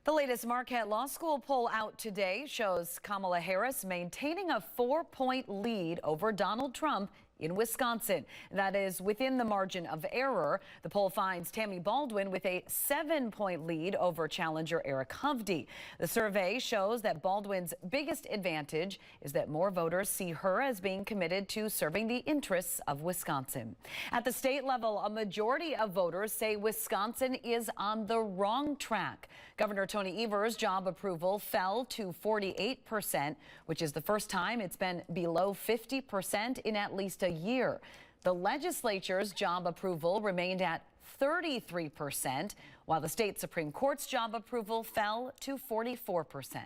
The latest Marquette Law School poll out today shows Kamala Harris maintaining a 4-point lead over Donald Trump in Wisconsin. That is within the margin of error. The poll finds Tammy Baldwin with a 7-point lead over challenger Eric Hovde. The survey shows that Baldwin's biggest advantage is that more voters see her as being committed to serving the interests of Wisconsin. At the state level, a majority of voters say Wisconsin is on the wrong track. Governor Tony Evers' job approval fell to 48%, which is the first time it's been below 50% in at least a year. The legislature's job approval remained at 33%, while the state Supreme Court's job approval fell to 44%.